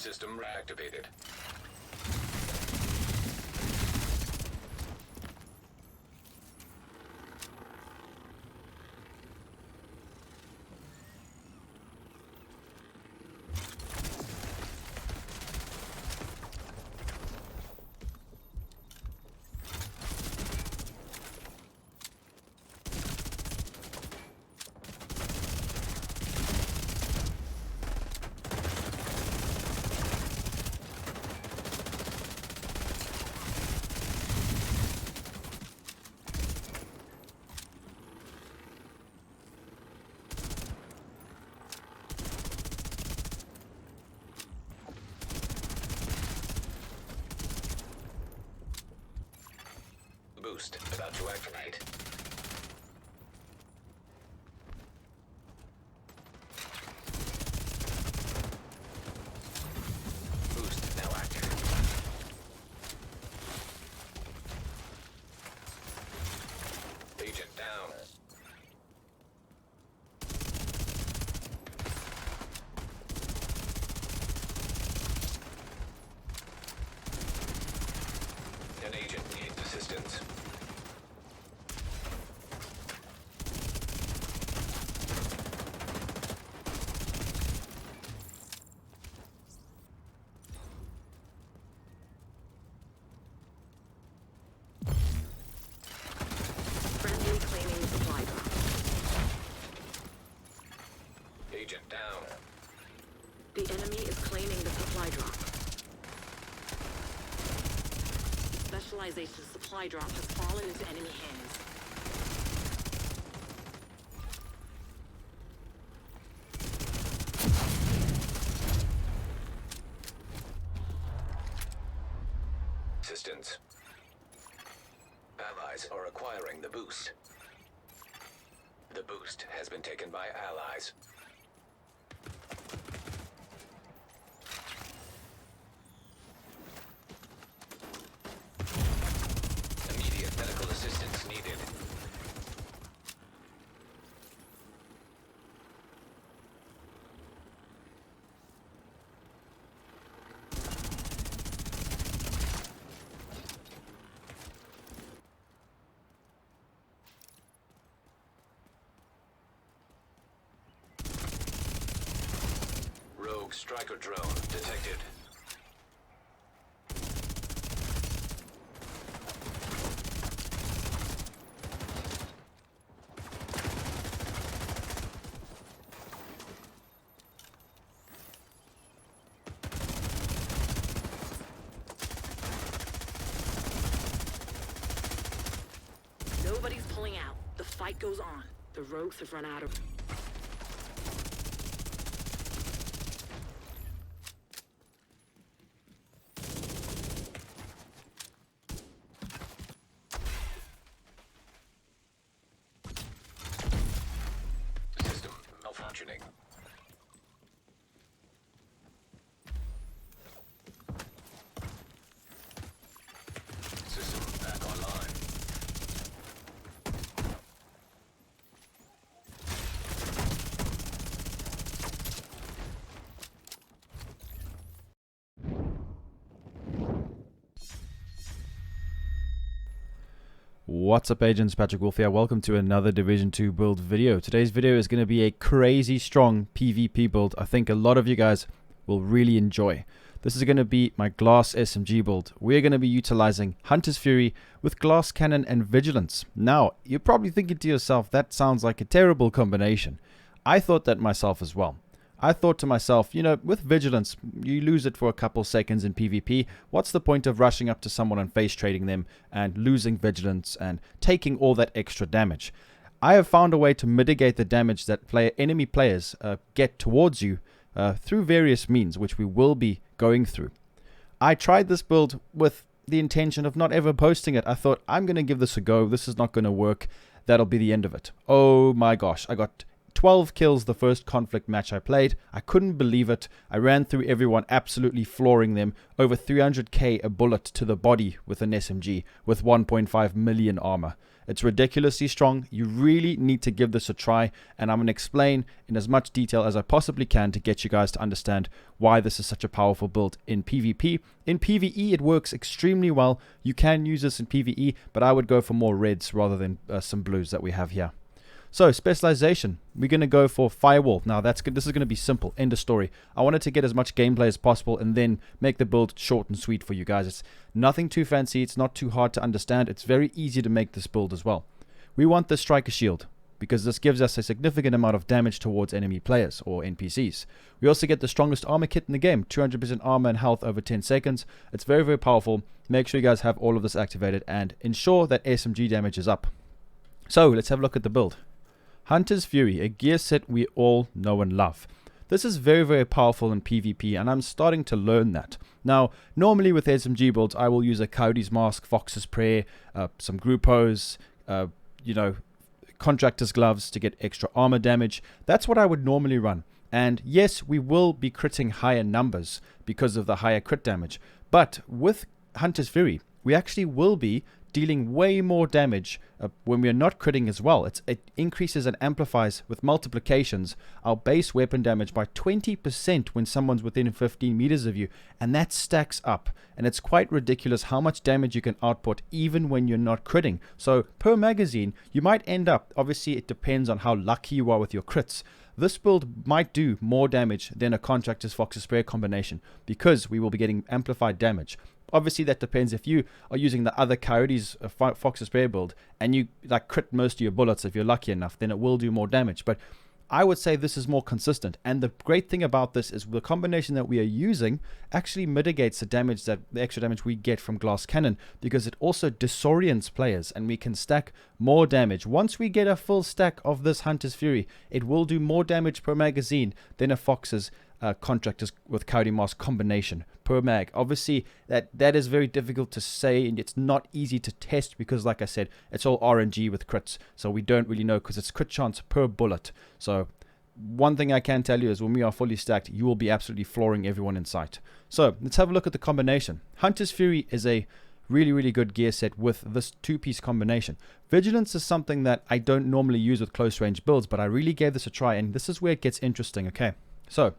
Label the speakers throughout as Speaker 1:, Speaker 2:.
Speaker 1: System reactivated. Boost about to activate. Boost now active. Agent down. An agent needs assistance.
Speaker 2: Friendly claiming supply drop.
Speaker 1: Agent down.
Speaker 2: The enemy is claiming the supply drop. Specialization supply drop has fallen into enemy hands.
Speaker 1: Assistance. Allies are acquiring the boost. The boost has been taken by allies. Immediate medical assistance needed. Rogue striker drone detected.
Speaker 2: Nobody's pulling out. The fight goes on. The rogues have run out of...
Speaker 1: System malfunctioning. System back online.
Speaker 3: What's up, agents? Patrick Wolf here. Welcome to another Division 2 build video. Today's video is going to be a crazy strong PvP build I think a lot of you guys will really enjoy. This is going to be my glass SMG build. We're going to be utilizing Hunter's Fury with glass cannon and vigilance. Now, you're probably thinking to yourself, that sounds like a terrible combination. I thought that myself as well. I thought to myself, you know, with vigilance, you lose it for a couple seconds in PvP. What's the point of rushing up to someone and face trading them and losing vigilance and taking all that extra damage? I have found a way to mitigate the damage that enemy players get towards you through various means, which we will be going through. I tried this build with the intention of not ever posting it. I thought, I'm going to give this a go. This is not going to work. That'll be the end of it. Oh my gosh, I got 12 kills the first conflict match I played. I couldn't believe it. I ran through everyone, absolutely flooring them. Over 300k a bullet to the body with an SMG with 1.5 million armor. It's ridiculously strong. You really need to give this a try, and I'm going to explain in as much detail as I possibly can to get you guys to understand why this is such a powerful build in PvP. In PvE, it works extremely well. You can use this in PvE, but I would go for more reds rather than some blues that we have here. So, specialization. We're going to go for firewall. Now, this is going to be simple. End of story. I wanted to get as much gameplay as possible and then make the build short and sweet for you guys. It's nothing too fancy. It's not too hard to understand. It's very easy to make this build as well. We want the striker shield because this gives us a significant amount of damage towards enemy players or NPCs. We also get the strongest armor kit in the game. 200% armor and health over 10 seconds. It's very, very powerful. Make sure you guys have all of this activated and ensure that SMG damage is up. So, let's have a look at the build. Hunter's Fury, a gear set we all know and love. This is very, very powerful in PvP, and I'm starting to learn that. Now, normally with SMG builds, I will use a Coyote's Mask, Fox's Prayer, some Gruppos, Contractor's Gloves to get extra armor damage. That's what I would normally run. And yes, we will be critting higher numbers because of the higher crit damage. But with Hunter's Fury, we actually will be dealing way more damage when we are not critting as well. It increases and amplifies with multiplications our base weapon damage by 20% when someone's within 15 meters of you, and that stacks up, and it's quite ridiculous how much damage you can output even when you're not critting. So per magazine you might end up, obviously it depends on how lucky you are with your crits, this build might do more damage than a Contractor's Fox's Prayer combination because we will be getting amplified damage. Obviously, that depends. If you are using the other Coyote's Fox's Prayer build and you like crit most of your bullets, if you're lucky enough, then it will do more damage. But I would say this is more consistent. And the great thing about this is the combination that we are using actually mitigates the extra damage we get from Glass Cannon, because it also disorients players and we can stack more damage. Once we get a full stack of this Hunter's Fury, it will do more damage per magazine than a Fox's Contractors with Coyote Mask combination per mag. Obviously that is very difficult to say, and it's not easy to test because, like I said, it's all RNG with crits, so we don't really know because it's crit chance per bullet. So one thing I can tell you is when we are fully stacked, you will be absolutely flooring everyone in sight. So let's have a look at the combination. Hunter's Fury is a really, really good gear set with this two-piece combination. Vigilance is something that I don't normally use with close range builds, but I really gave this a try, and this is where it gets interesting. Okay, so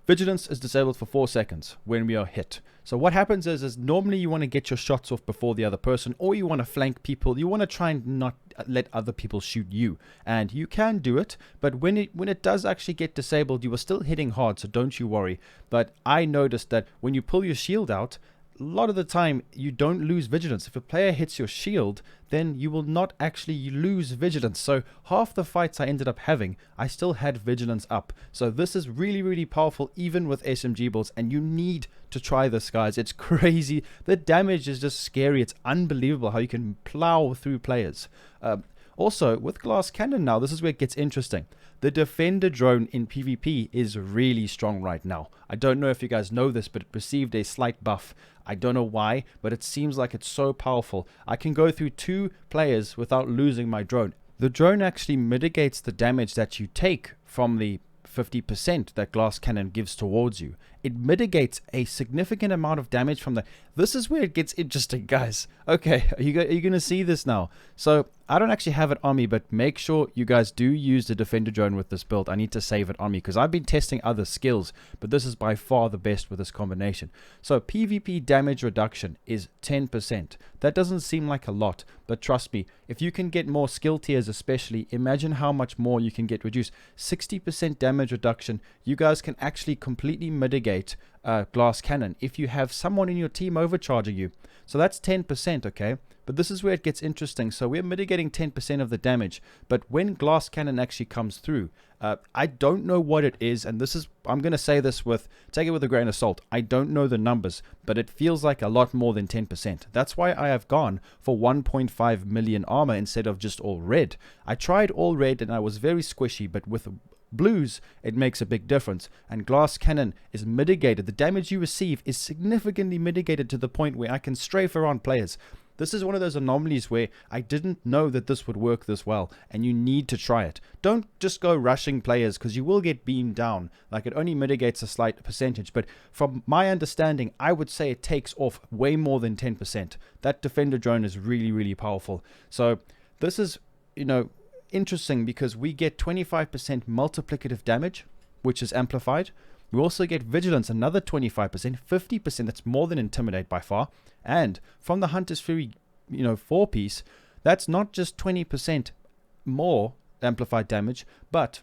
Speaker 3: Vigilance is disabled for 4 seconds when we are hit. So what happens is normally you want to get your shots off before the other person, or you want to flank people. You want to try and not let other people shoot you. And you can do it, but when it does actually get disabled, you are still hitting hard, so don't you worry. But I noticed that when you pull your shield out, a lot of the time you don't lose vigilance. If a player hits your shield, then you will not actually lose vigilance. So half the fights I ended up having, I still had vigilance up. So this is really, really powerful even with SMG builds, and you need to try this, guys. It's crazy. The damage is just scary. It's unbelievable how you can plow through players. Also, with Glass Cannon now, this is where it gets interesting. The Defender drone in PvP is really strong right now. I don't know if you guys know this, but it received a slight buff. I don't know why, but it seems like it's so powerful. I can go through 2 players without losing my drone. The drone actually mitigates the damage that you take from the 50% that Glass Cannon gives towards you. It mitigates a significant amount of damage from the... This is where it gets interesting, guys. Okay, are you going to see this now? So I don't actually have it on me, but make sure you guys do use the Defender drone with this build. I need to save it on me because I've been testing other skills, but this is by far the best with this combination. So PvP damage reduction is 10%. That doesn't seem like a lot, but trust me, if you can get more skill tiers especially, imagine how much more you can get reduced. 60% damage reduction. You guys can actually completely mitigate Glass Cannon if you have someone in your team overcharging you. So that's 10%, okay? But this is where it gets interesting. So we're mitigating 10% of the damage, but when Glass Cannon actually comes through, I don't know what it is, and this is, I'm going to say this take it with a grain of salt. I don't know the numbers, but it feels like a lot more than 10%. That's why I have gone for 1.5 million armor instead of just all red. I tried all red and I was very squishy, but with blues it makes a big difference, and Glass Cannon is mitigated. The damage you receive is significantly mitigated to the point where I can strafe around players. This is one of those anomalies where I didn't know that this would work this well, and you need to try it. Don't just go rushing players, because you will get beamed down. Like, it only mitigates a slight percentage, but from my understanding, I would say it takes off way more than 10%. That defender drone is really, really powerful. So this is, interesting, because we get 25% multiplicative damage, which is amplified. We also get vigilance, another 25%, 50%. That's more than intimidate by far. And from the Hunter's Fury, 4-piece, that's not just 20% more amplified damage, but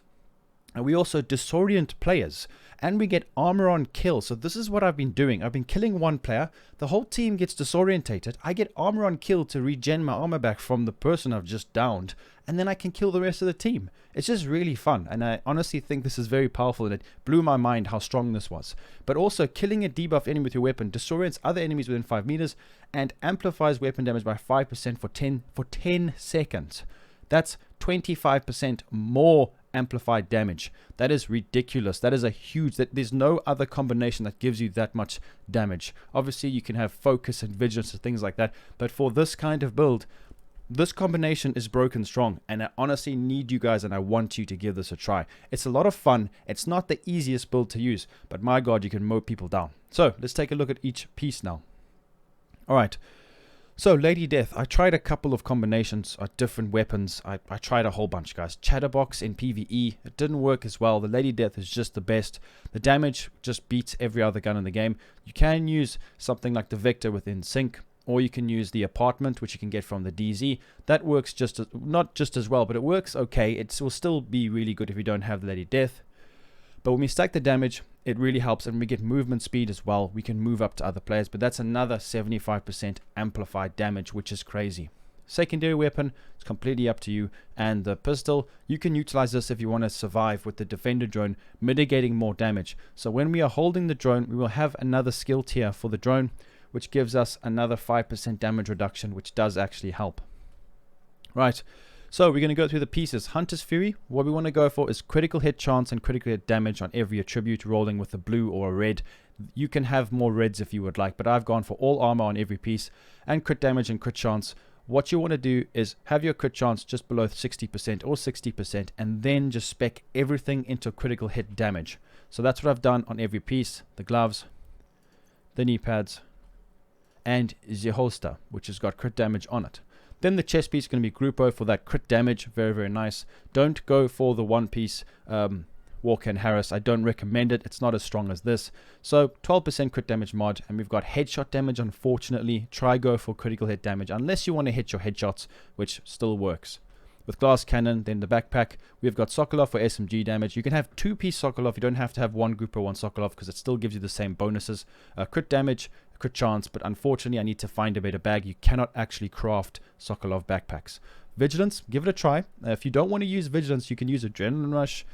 Speaker 3: we also disorient players, and we get armor on kill. So this is what I've been doing. I've been killing one player. The whole team gets disorientated. I get armor on kill to regen my armor back from the person I've just downed, and then I can kill the rest of the team. It's just really fun, and I honestly think this is very powerful, and it blew my mind how strong this was. But also, killing a debuff enemy with your weapon disorients other enemies within 5 meters and amplifies weapon damage by 5% for 10 seconds. That's 25% more amplified damage. That is ridiculous. That is a huge, there's no other combination that gives you that much damage. Obviously, you can have focus and vigilance and things like that, but for this kind of build, this combination is broken strong, and I honestly need you guys, and I want you to give this a try. It's a lot of fun. It's not the easiest build to use, but my god, you can mow people down. So let's take a look at each piece now. All right. So, Lady Death, I tried a couple of combinations of different weapons. I tried a whole bunch, guys. Chatterbox in PvE, it didn't work as well. The Lady Death is just the best. The damage just beats every other gun in the game. You can use something like the Victor within Sync, or you can use the Apartment, which you can get from the DZ. That works not just as well, but it works okay. It will still be really good if you don't have the Lady Death. But when we stack the damage, it really helps, and we get movement speed as well. We can move up to other players, but that's another 75% amplified damage, which is crazy. Secondary weapon, it's completely up to you. And the pistol, you can utilize this if you want to survive with the defender drone, mitigating more damage. So when we are holding the drone, we will have another skill tier for the drone, which gives us another 5% damage reduction, which does actually help. Right. So we're going to go through the pieces. Hunter's Fury, what we want to go for is critical hit chance and critical hit damage on every attribute, rolling with a blue or a red. You can have more reds if you would like, but I've gone for all armor on every piece, and crit damage and crit chance. What you want to do is have your crit chance just below 60% or 60%, and then just spec everything into critical hit damage. So that's what I've done on every piece. The gloves, the knee pads, and the holster, which has got crit damage on it. Then the chest piece is going to be Grupo for that crit damage. Very, very nice. Don't go for the one piece Walker and Harris. I don't recommend it. It's not as strong as this. So 12% crit damage mod. And we've got headshot damage, unfortunately. Try go for critical hit damage, unless you want to hit your headshots, which still works. With glass cannon, then the backpack, we've got Sokolov for SMG damage. You can have 2-piece Sokolov. You don't have to have one Grupo, one Sokolov, because it still gives you the same bonuses. Crit damage, crit chance, but unfortunately I need to find a better bag. You cannot actually craft Sokolov backpacks. Vigilance, give it a try. If you don't want to use Vigilance, you can use Adrenaline Rush.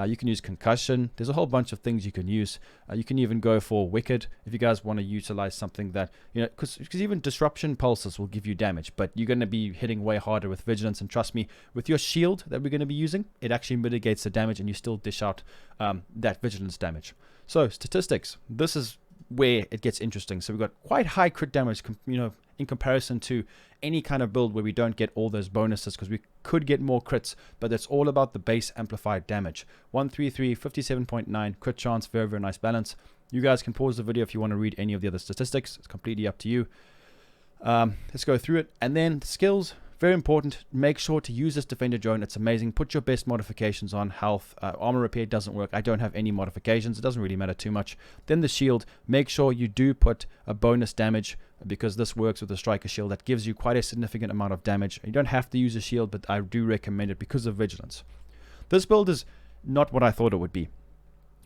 Speaker 3: You can use Concussion. There's a whole bunch of things you can use. You can even go for Wicked if you guys want to utilize something that, because even Disruption Pulses will give you damage, but you're going to be hitting way harder with Vigilance. And trust me, with your shield that we're going to be using, it actually mitigates the damage, and you still dish out that Vigilance damage. So, statistics. This is where it gets interesting. So we've got quite high crit damage, in comparison to any kind of build where we don't get all those bonuses, because we could get more crits, but that's all about the base amplified damage. 133, 57.9 crit chance, very, very nice balance. You guys can pause the video if you want to read any of the other statistics. It's completely up to you. Let's go through it. And then the skills, very important. Make sure to use this defender drone. It's amazing. Put your best modifications on. Health, armor repair doesn't work. I don't have any modifications. It doesn't really matter too much. Then the shield. Make sure you do put a bonus damage, because this works with the striker shield. That gives you quite a significant amount of damage. You don't have to use a shield, but I do recommend it because of vigilance. This build is not what I thought it would be.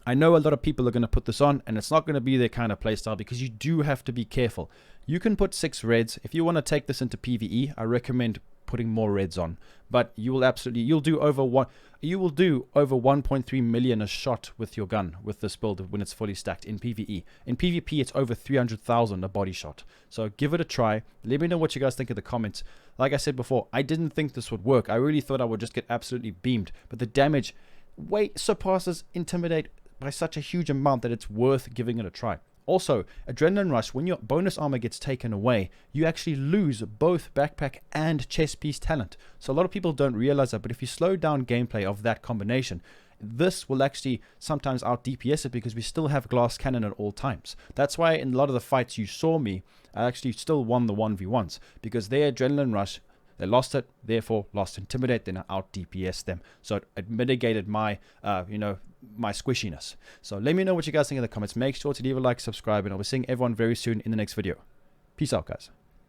Speaker 3: I know a lot of people are going to put this on, and it's not going to be their kind of playstyle, because you do have to be careful. You can put 6 reds. If you want to take this into PvE, I recommend putting more reds on. But you'll do over 1.3 million a shot with your gun with this build when it's fully stacked in PvE. In PvP, it's over 300,000 a body shot. So give it a try. Let me know what you guys think in the comments. Like I said before, I didn't think this would work. I really thought I would just get absolutely beamed, but the damage way surpasses Intimidate by such a huge amount that it's worth giving it a try. Also, Adrenaline Rush, when your bonus armor gets taken away, you actually lose both backpack and chest piece talent. So a lot of people don't realize that, but if you slow down gameplay of that combination, this will actually sometimes out DPS it because we still have glass cannon at all times. That's why in a lot of the fights you saw me, I actually still won the 1v1s, because their Adrenaline Rush, they lost it, therefore lost Intimidate, then I out DPS them. So it mitigated my, my squishiness. So let me know what you guys think in the comments. Make sure to leave a like, subscribe, and I'll be seeing everyone very soon in the next video. Peace out, guys.